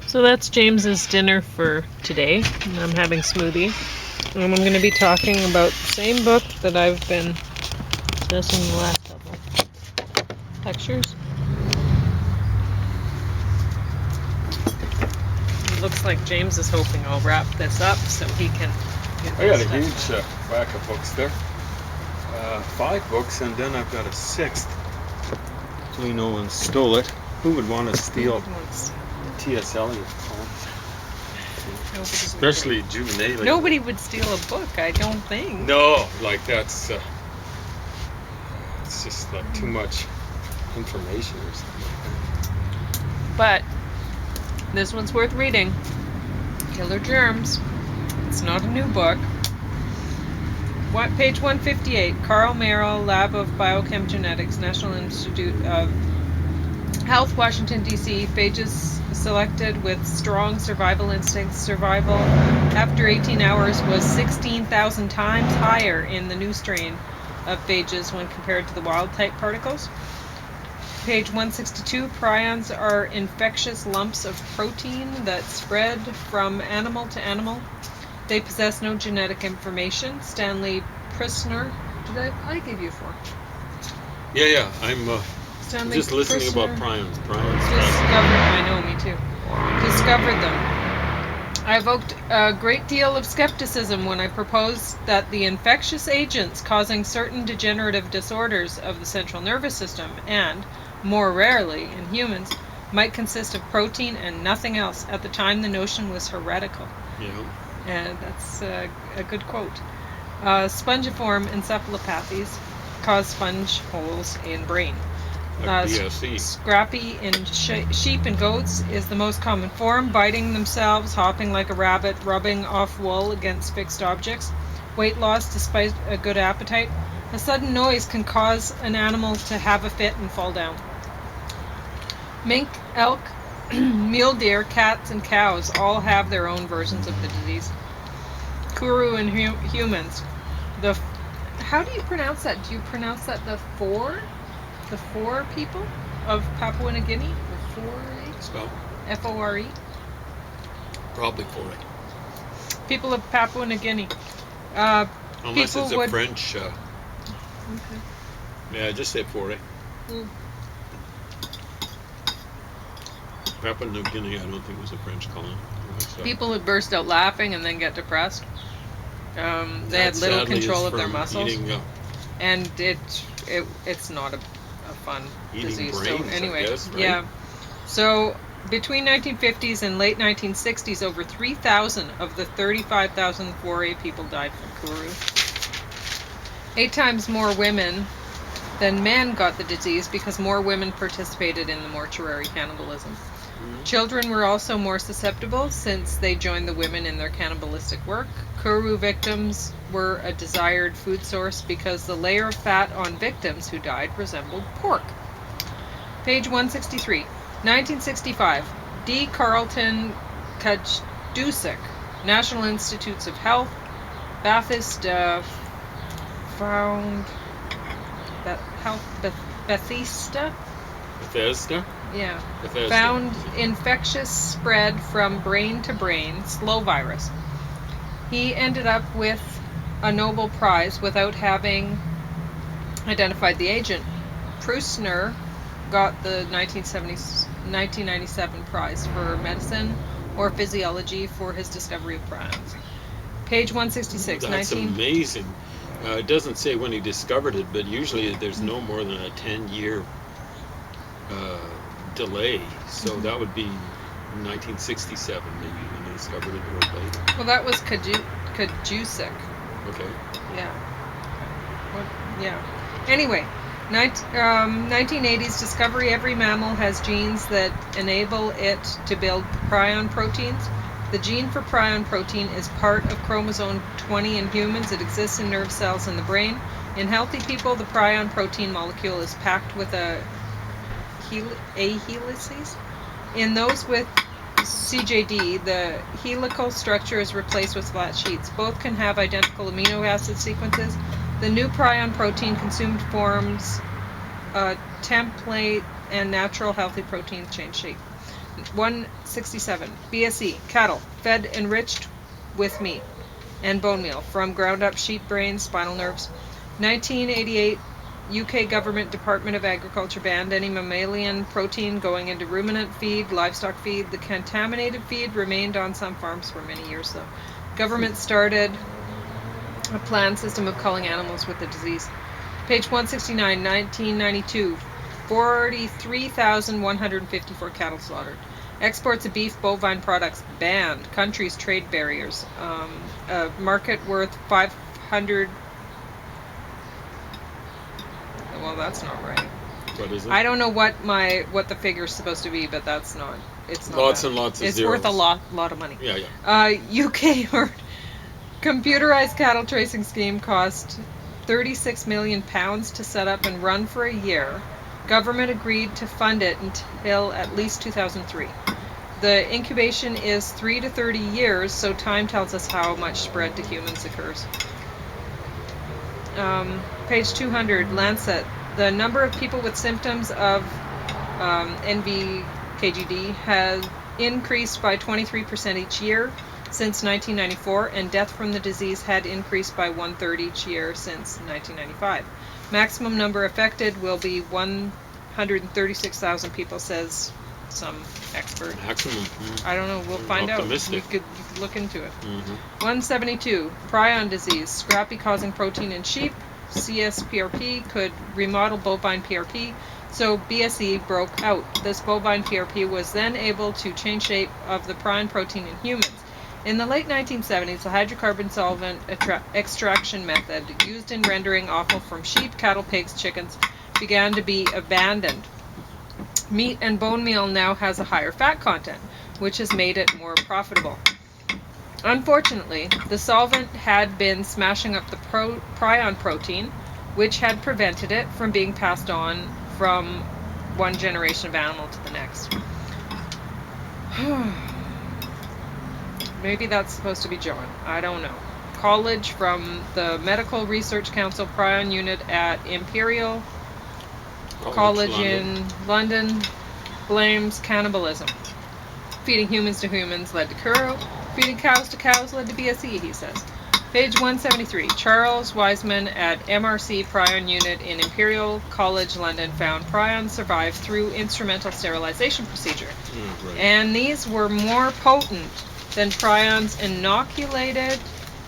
So that's James's dinner for today. I'm having smoothie. And I'm going to be talking about the same book that I've been discussing the last couple lectures. It looks like James is hoping I'll wrap this up so he can get I got this a stuff huge done. whack of books there. 5 books, and then I've got a 6th. Hopefully no one stole it. Who would want to steal T.S. Eliot poem? Especially juvenile. Nobody would steal a book, I don't think. No, like that's it's just like too much information or something like that. But this one's worth reading. Killer Germs. It's not a new book. Page 158. Carl Merrill, Lab of Biochem Genetics, National Institute of Health, Washington, D.C. Phages selected with strong survival instincts. Survival after 18 hours was 16,000 times higher in the new strain of phages when compared to the wild-type particles. Page 162. Prions are infectious lumps of protein that spread from animal to animal. They possess no genetic information. Stanley Prusner. I gave you 4. Yeah. I'm Stanley just listening Prusner about prions. I know, me too. Discovered them. I evoked a great deal of skepticism when I proposed that the infectious agents causing certain degenerative disorders of the central nervous system and, more rarely in humans, might consist of protein and nothing else. At the time, the notion was heretical. Yeah. And that's a good quote. Spongiform encephalopathies cause sponge holes in brain. Scrappy in sheep and goats is the most common form, biting themselves, hopping like a rabbit, rubbing off wool against fixed objects. Weight loss despite a good appetite. A sudden noise can cause an animal to have a fit and fall down. Mink, elk, mule deer, cats, and cows all have their own versions of the disease. Kuru in humans. How do you pronounce that? Do you pronounce that the four people of Papua New Guinea? The four? Spell? F-O-R-E? Probably 4. People of Papua New Guinea. Unless it's a French. Okay. Yeah, just say 4. Papua New Guinea, I don't think was a French colony. People who burst out laughing and then get depressed. They had little control of their muscles. And it's not a fun disease. Brains, so anyway, I guess, right? Yeah. So between 1950s and late 1960s, over 3,000 of the 35,000 4A people died from Kuru. 8 times more women than men got the disease because more women participated in the mortuary cannibalism. Children were also more susceptible since they joined the women in their cannibalistic work. Kuru victims were a desired food source because the layer of fat on victims who died resembled pork. Page 163. 1965. D. Carlton Kajdusic, National Institutes of Health, Bethesda found that Bethesda? Yeah. Bethesda. Found infectious spread from brain to brain, slow virus. He ended up with a Nobel Prize without having identified the agent. Prusner got the 1997 prize for medicine or physiology for his discovery of prions. Page 166. That's amazing. It doesn't say when he discovered it, but usually there's no more than a 10-year delay. So that would be 1967 maybe when they discovered it, or later. Well, that was Kajdusic. Okay. Yeah. Anyway, 1980s discovery: every mammal has genes that enable it to build prion proteins. The gene for prion protein is part of chromosome 20 in humans. It exists in nerve cells in the brain. In healthy people, the prion protein molecule is packed with a helices. In those with CJD, the helical structure is replaced with flat sheets. Both can have identical amino acid sequences. The new prion protein consumed forms a template, and natural healthy proteins change shape. 167. BSE, cattle, fed enriched with meat and bone meal from ground up sheep brains, spinal nerves. 1988, UK Government Department of Agriculture banned any mammalian protein going into ruminant feed, livestock feed. The contaminated feed remained on some farms for many years, though. Government started a planned system of culling animals with the disease. Page 169, 1992, 43,154 cattle slaughtered. Exports of beef, bovine products banned. Countries trade barriers. A market worth 500. Well, that's not right. What is it? I don't know what the figure's supposed to be, but that's not. It's not. Lots that. and lots of It's zeros. worth a lot of money. Yeah. UK computerized cattle tracing scheme cost £36 million to set up and run for a year. Government agreed to fund it until at least 2003. The incubation is 3 to 30 years, so time tells us how much spread to humans occurs. Page 200, Lancet. The number of people with symptoms of NVKGD has increased by 23% each year since 1994, and death from the disease had increased by 1/3 each year since 1995. Maximum number affected will be 136,000 people, says some expert. Maximum. I don't know. We'll find out. You could look into it. 172. Prion disease. Scrappy causing protein in sheep. CSPRP could remodel bovine PRP. So BSE broke out. This bovine PRP was then able to change shape of the prion protein in humans. In the late 1970s, the hydrocarbon solvent extraction method used in rendering offal from sheep, cattle, pigs, chickens began to be abandoned. Meat and bone meal now has a higher fat content, which has made it more profitable. Unfortunately, the solvent had been smashing up the prion protein, which had prevented it from being passed on from one generation of animal to the next. Maybe that's supposed to be John. I don't know. College from the Medical Research Council Prion Unit at Imperial College in London blames cannibalism. Feeding humans to humans led to Kuro. Feeding cows to cows led to BSE, he says. Page 173. Charles Wiseman at MRC Prion Unit in Imperial College London found prions survived through instrumental sterilization procedure. Right. And these were more potent than prions inoculated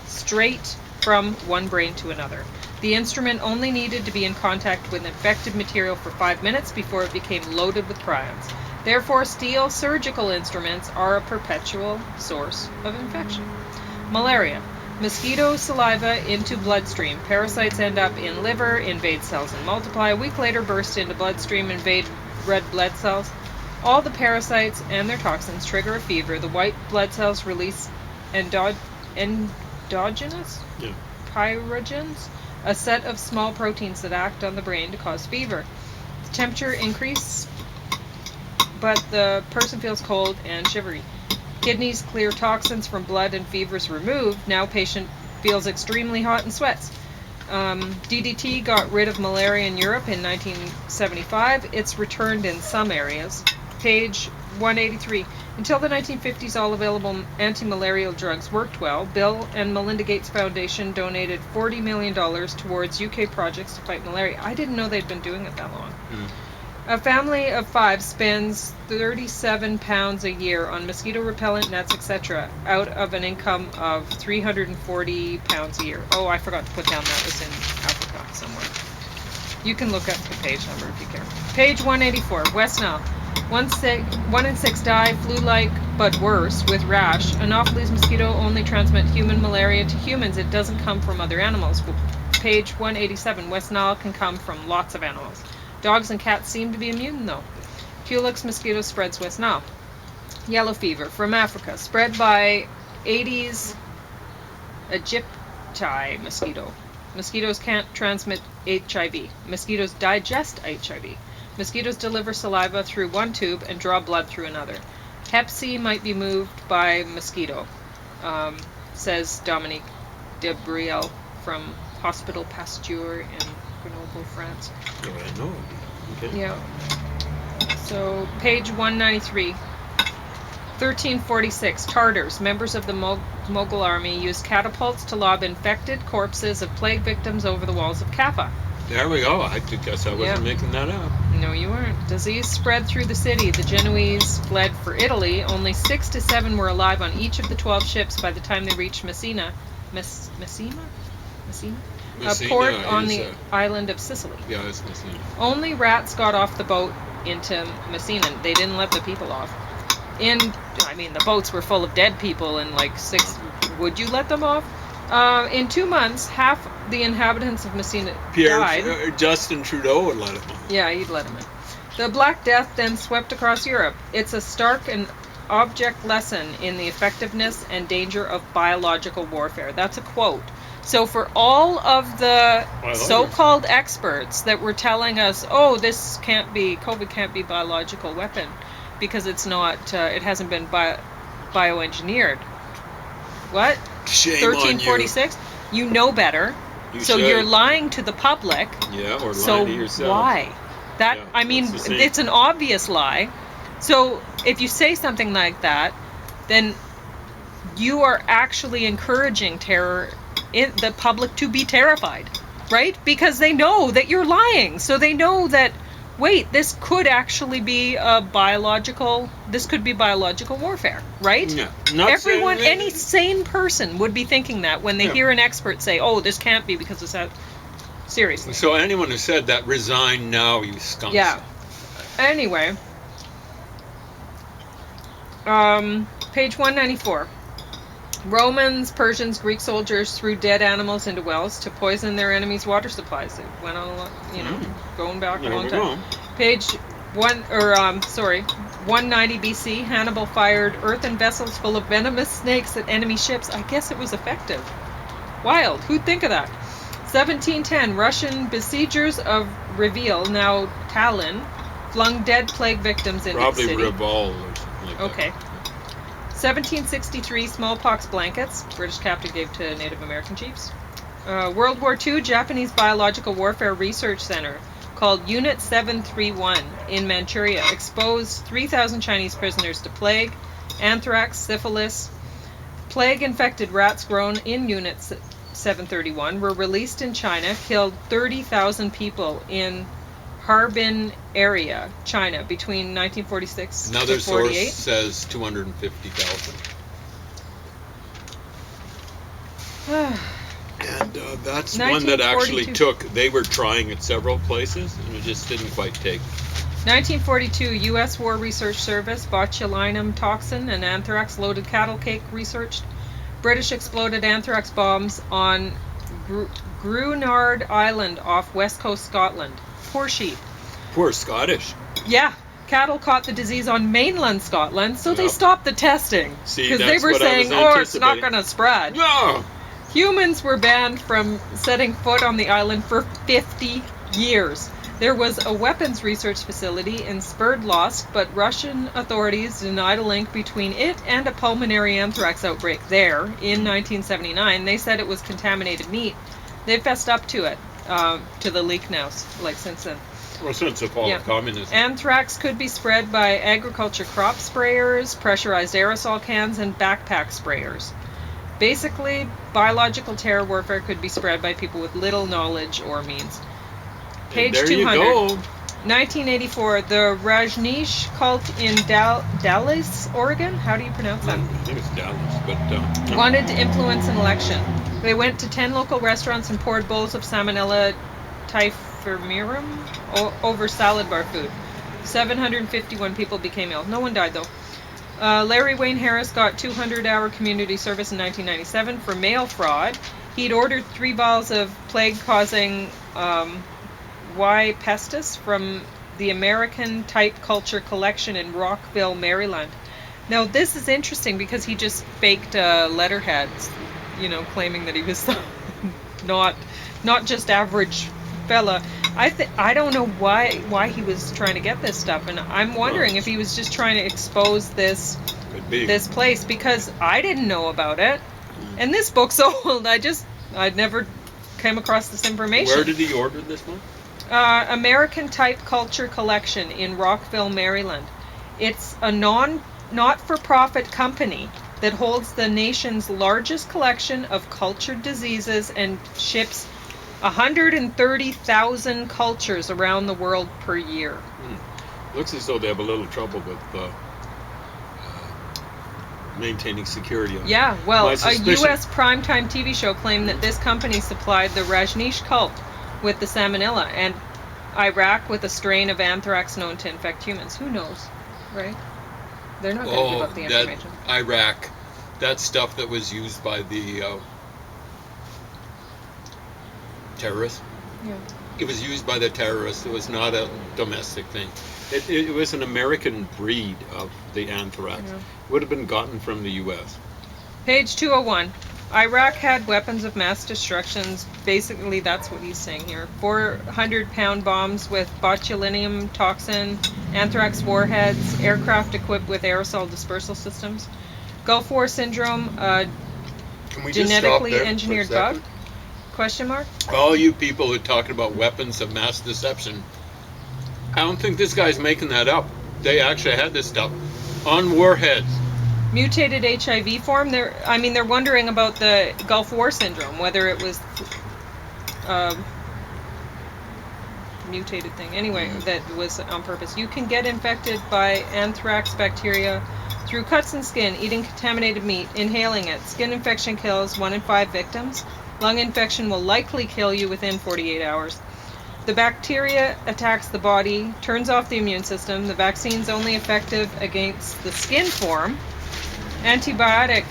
straight from one brain to another. The instrument only needed to be in contact with infected material for 5 minutes before it became loaded with prions. Therefore, steel surgical instruments are a perpetual source of infection. Malaria. Mosquito saliva into bloodstream. Parasites end up in liver, invade cells and multiply. A week later burst into bloodstream, invade red blood cells. All the parasites and their toxins trigger a fever. The white blood cells release endogenous pyrogens, a set of small proteins that act on the brain to cause fever. The temperature increases, but the person feels cold and shivery. Kidneys clear toxins from blood and fever is removed. Now patient feels extremely hot and sweats. DDT got rid of malaria in Europe in 1975. It's returned in some areas. Page 183. Until the 1950s, all available anti-malarial drugs worked well. Bill and Melinda Gates Foundation donated $40 million towards UK projects to fight malaria. I didn't know they'd been doing it that long. A family of 5 spends £37 a year on mosquito repellent, nets, etc., out of an income of £340 a year. Oh, I forgot to put down that was in Africa somewhere. You can look up the page number if you care. Page 184, West Nile. 1 in 6 die flu-like, but worse, with rash. Anopheles mosquito only transmit human malaria to humans. It doesn't come from other animals. Page 187, West Nile can come from lots of animals. Dogs and cats seem to be immune, though. Culex mosquito spreads West Nile. Yellow fever from Africa, spread by Aedes aegypti mosquito. Mosquitoes can't transmit HIV. Mosquitoes digest HIV. Mosquitoes deliver saliva through one tube and draw blood through another. Hep C might be moved by mosquito, says Dominique Debriel from Hospital Pasteur in Grenoble, France. Oh, I know. Okay. Yeah. So, page 193. 1346, Tartars, members of the Mughal army, used catapults to lob infected corpses of plague victims over the walls of Kappa. There we go. I guess I wasn't making that up. No, you weren't. Disease spread through the city. The Genoese fled for Italy. Only 6 to 7 were alive on each of the 12 ships by the time they reached Messina? A port on the island of Sicily. Yeah, it's Messina. Only rats got off the boat into Messina. They didn't let the people off. The boats were full of dead people and like 6. Would you let them off? In 2 months, half the inhabitants of Messina died. Justin Trudeau would let him off. Yeah, he'd let him in. The Black Death then swept across Europe. It's a stark and object lesson in the effectiveness and danger of biological warfare. That's a quote. So for all of the so-called experts that were telling us, oh, COVID can't be biological weapon because it's not, it hasn't been bioengineered. What? Shame 1346? on you. You know better. You're lying to the public. Yeah, or lying to yourself. So why? It's an obvious lie. So if you say something like that, then you are actually encouraging the public to be terrified, right? Because they know that you're lying. So they know that, wait, this could actually be biological warfare, right? Yeah. Any sane person would be thinking that when they hear an expert say, oh, this can't be because it's that. Seriously. So anyone who said that, resign now, you skunks. Yeah. Anyway. Page 194. Romans, Persians, Greek soldiers threw dead animals into wells to poison their enemies' water supplies. It went on a lot, going back a long time. Page 190 BC, Hannibal fired earthen vessels full of venomous snakes at enemy ships. I guess it was effective. Wild. Who'd think of that? 1710, Russian besiegers of Reveal, now Tallinn, flung dead plague victims into the city. Probably Revolve or something like that. Okay. 1763, smallpox blankets, British captain gave to Native American chiefs. World War II, Japanese Biological Warfare Research Center, called Unit 731 in Manchuria, exposed 3,000 Chinese prisoners to plague, anthrax, syphilis. Plague-infected rats grown in Unit 731 were released in China, killed 30,000 people in Harbin area, China, between 1946 Another to 48. source says 250,000. And that's one that actually they were trying at several places, and it just didn't quite take. 1942, U.S. War Research Service, botulinum toxin and anthrax-loaded cattle cake researched. British exploded anthrax bombs on Grunard Island off west coast Scotland. Poor sheep. Poor Scottish. Yeah. Cattle caught the disease on mainland Scotland, so they stopped the testing. Because they were saying, it's not going to spread. No! Humans were banned from setting foot on the island for 50 years. There was a weapons research facility in Sverdlovsk, but Russian authorities denied a link between it and a pulmonary anthrax outbreak there in 1979. They said it was contaminated meat. They've fessed up to it, to the leak now, since then. Well, since the fall of communism. Anthrax could be spread by agriculture crop sprayers, pressurized aerosol cans, and backpack sprayers. Basically, biological terror warfare could be spread by people with little knowledge or means. Page 200. You go. 1984, the Rajneesh cult in Dallas, Oregon. How do you pronounce that? I think it's Dallas, but wanted to influence an election. They went to 10 local restaurants and poured bowls of Salmonella typhimurium over salad bar food. 751 people became ill. No one died though. Larry Wayne Harris got 200-hour community service in 1997 for mail fraud. He'd ordered 3 vials of plague-causing Y. pestis from the American Type Culture Collection in Rockville, Maryland. Now, this is interesting because he just faked letterheads, claiming that he was not just average fella. I don't know why he was trying to get this stuff, and I'm wondering if he was just trying to expose this place, because I didn't know about it, and this book's old. I'd never came across this information. Where did he order this one? American Type Culture Collection in Rockville, Maryland. It's a not-for-profit company that holds the nation's largest collection of cultured diseases and ships 130,000 cultures around the world per year. Looks as though they have a little trouble with maintaining security. Yeah, well, a suspicion- U.S. primetime TV show claimed that this company supplied the Rajneesh cult with the salmonella, and Iraq with a strain of anthrax known to infect humans. Who knows, right? They're not going to give up the information. Iraq, that stuff that was used by the terrorists. Yeah. It was used by the terrorists. It was not a domestic thing. It was an American breed of the anthrax. Yeah. It would have been gotten from the U.S. Page 201. Iraq had weapons of mass destruction. Basically, that's what he's saying here. 400-pound bombs with botulinum toxin, anthrax warheads, aircraft equipped with aerosol dispersal systems. Gulf War syndrome, Can we just stop genetically there for a engineered second? bug? Question mark? All you people who are talking about weapons of mass deception, I don't think this guy's making that up. They actually had this stuff on warheads. Mutated HIV form. They're wondering about the Gulf War syndrome, whether it was mutated thing. Anyway, that was on purpose. You can get infected by anthrax bacteria through cuts and skin, eating contaminated meat, inhaling it. Skin infection kills 1 in 5 victims. Lung infection will likely kill you within 48 hours. The bacteria attacks the body, turns off the immune system. The vaccine's only effective against the skin form. Antibiotic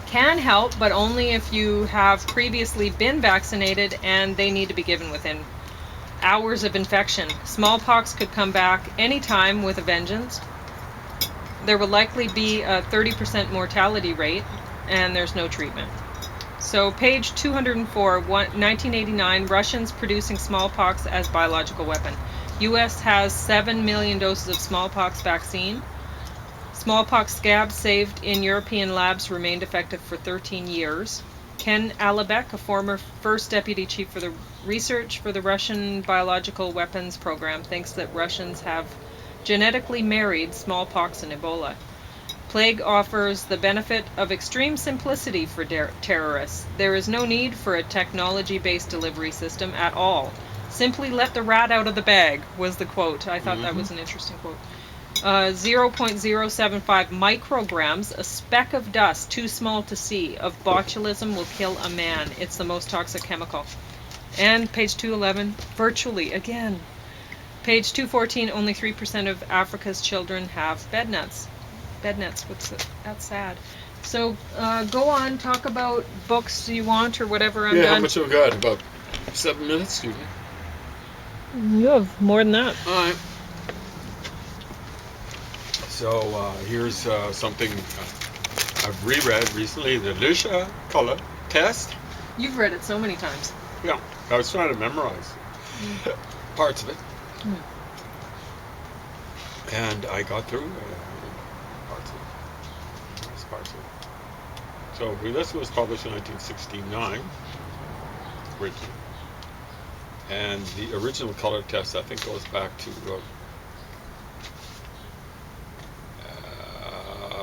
can help, but only if you have previously been vaccinated, and they need to be given within hours of infection. Smallpox could come back anytime with a vengeance. There will likely be a 30% mortality rate, and there's no treatment. So page 204, 1989, Russians producing smallpox as biological weapon. U.S. has 7 million doses of smallpox vaccine. Smallpox scabs saved in European labs remained effective for 13 years. Ken Alibek, a former first deputy chief for the research for the Russian biological weapons program, thinks that Russians have genetically married smallpox and Ebola. Plague offers the benefit of extreme simplicity for terrorists. There is no need for a technology-based delivery system at all. Simply let the rat out of the bag, was the quote. I thought that was an interesting quote. 0.075 micrograms, a speck of dust too small to see, of botulism will kill a man. It's the most toxic chemical. And page 211, virtually again. Page 214, only 3% of Africa's children have bed nets. Bed nets, that's sad. So go on, talk about books you want or whatever. I'm done. How much have we got? About 7 minutes, excuse me. You have more than that. All right. So here's something I've reread recently, the Lucia color test. You've read it so many times. Yeah, I was trying to memorize parts of it. And I got through parts of it. So this was published in 1969, originally. And the original color test, I think, goes back to,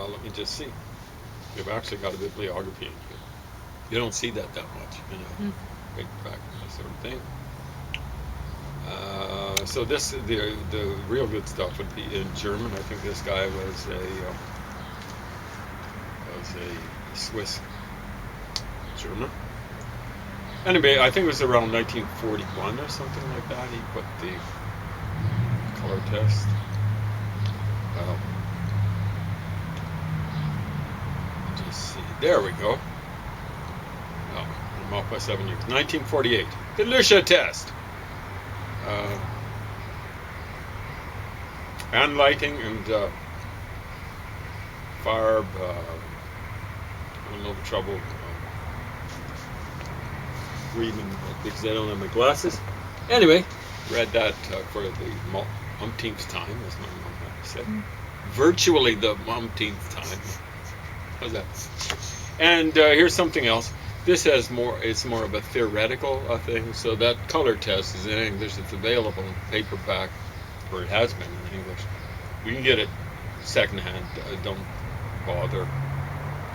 let me just see. They've actually got a bibliography in here. You don't see that much, big back and that sort of thing. So this, the real good stuff would be in German. I think this guy was a Swiss German. Anyway, I think it was around 1941 or something like that. He put the color test. Just see. There we go. Oh, I'm off by 7 years. 1948. The Lucia test. Hand lighting and Farb. I'm in a little trouble reading because I don't have my glasses. Anyway, read that for the umpteenth time, as my mom said. Virtually the umpteenth time. How's that? And here's something else. This has more. It's more of a theoretical thing. So that color test is in English. It's available in paperback, or it has been in English. We can get it secondhand. Don't bother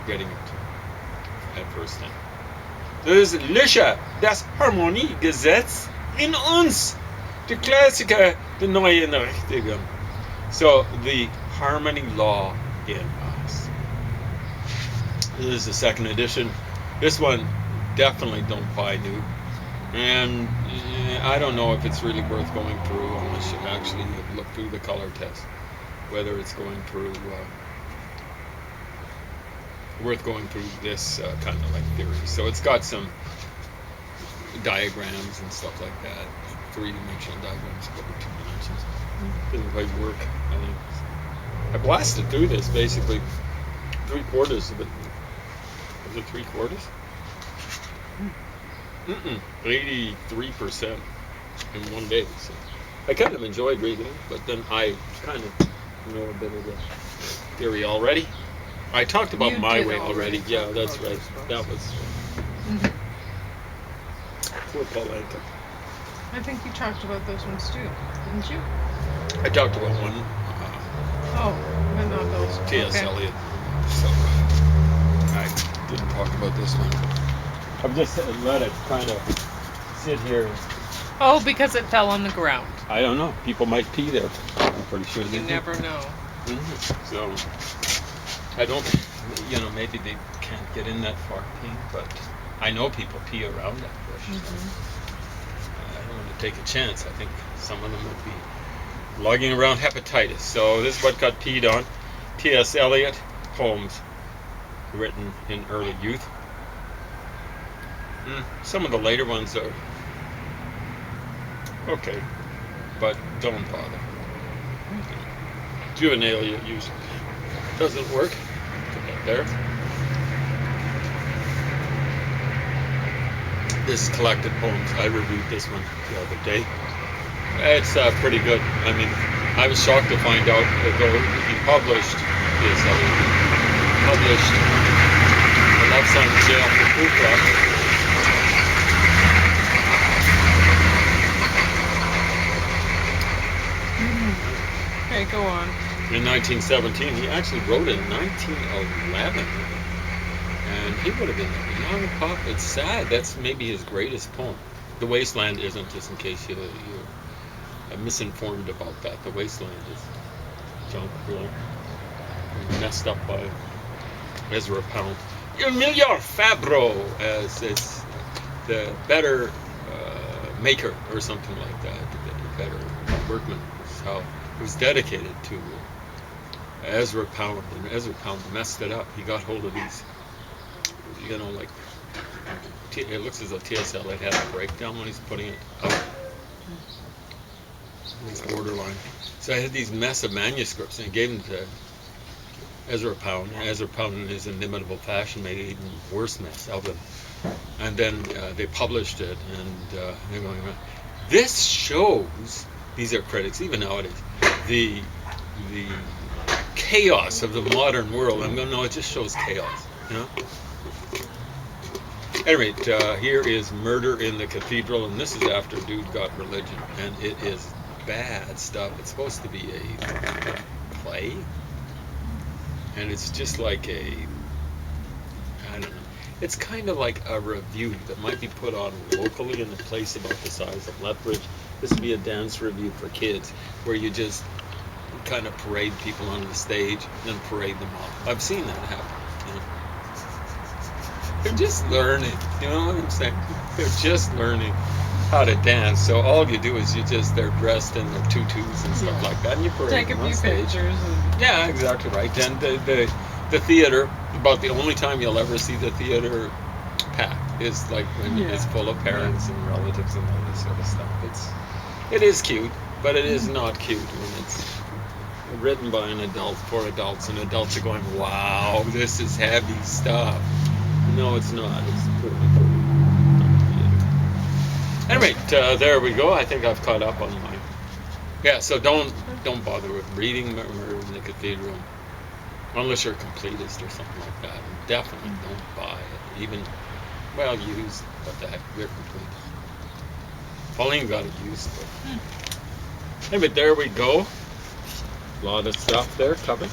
getting it at first hand. Dus Lisha, das Harmoniegesetz in uns. Die Klassiker, die neuen Richtigen. So, the harmony law in us. This is the second edition. This one, definitely don't buy new. And I don't know if it's really worth going through unless you actually look through the color test. Whether it's going through, worth going through this kind of like theory. So it's got some diagrams and stuff like that. Three-dimensional diagrams, over 2 dimensions. Doesn't quite work, I think. I blasted through this basically 3/4 of it. Was it 3/4? 83% in one day. So I kind of enjoyed reading it, but then I kind of know a bit of the theory already. I talked about my way already. Yeah, that's right. That was poor Palenka. I think you talked about those ones too, didn't you? I talked about one. Oh, but not those. T.S. Okay. Eliot. So I didn't talk about this one. I've just let it kind of sit here. Oh, because it fell on the ground. I don't know. People might pee there. I'm pretty sure they You do. never know. So I don't, maybe they can't get in that far peeing, but I know people pee around that bush. So I don't want to take a chance. I think some of them would be lugging around hepatitis. So this is what got peed on. T.S. Eliot, poems written in early youth. Some of the later ones are okay, but don't bother. Juvenalia usually doesn't work. Put that there. This is collected poems. I reviewed this one the other day. It's pretty good. I mean, I was shocked to find out that though he published this, published The Love Song of Jail for Kukla. Okay, go on. In 1917, he actually wrote it in 1911, and he would have been a young pup. It's sad. That's maybe his greatest poem. The Wasteland isn't, just in case you're misinformed about that. The Wasteland is junk, really. Messed up by Ezra Pound. Emilio Fabro, as it's the better maker or something like that. The better workman is how it was dedicated to Ezra Pound, and Ezra Pound messed it up. He got hold of these, like, it looks as though T.S. Eliot had a breakdown when he's putting it out. He's borderline. So I had these mess of manuscripts, and I gave them to Ezra Pound. And Ezra Pound, in his inimitable fashion, made an even worse mess of them. And then they published it, and they're going around. This shows, these are critics, even nowadays, the chaos of the modern world. I'm going, no, it just shows chaos, At any rate, here is Murder in the Cathedral, and this is after dude got religion, and it is bad stuff. It's supposed to be a play, and it's just like I don't know, it's kind of like a review that might be put on locally in a place about the size of Lethbridge. This would be a dance review for kids, where you just kind of parade people onto the stage and then parade them off. I've seen that happen. They're just learning, you know what I'm saying? They're just learning how to dance. So all you do is they're dressed in their tutus and stuff like that, and you parade Take a them on few stage. pictures. And Yeah, exactly right. And the theater, about the only time you'll ever see the theater packed is like when it's full of parents and relatives and all this sort of stuff. It is cute, but it is not cute when it's written by an adult for adults, and adults are going, wow, this is heavy stuff. No, it's not. It's poorly put. Anyway, there we go. I think I've caught up on mine. Yeah, so don't bother with reading Murder in the Cathedral unless you're a completist or something like that. And definitely don't buy it. Even, used. What the heck? We're complete. Pauline got it used. But anyway, there we go. A lot of stuff there covered.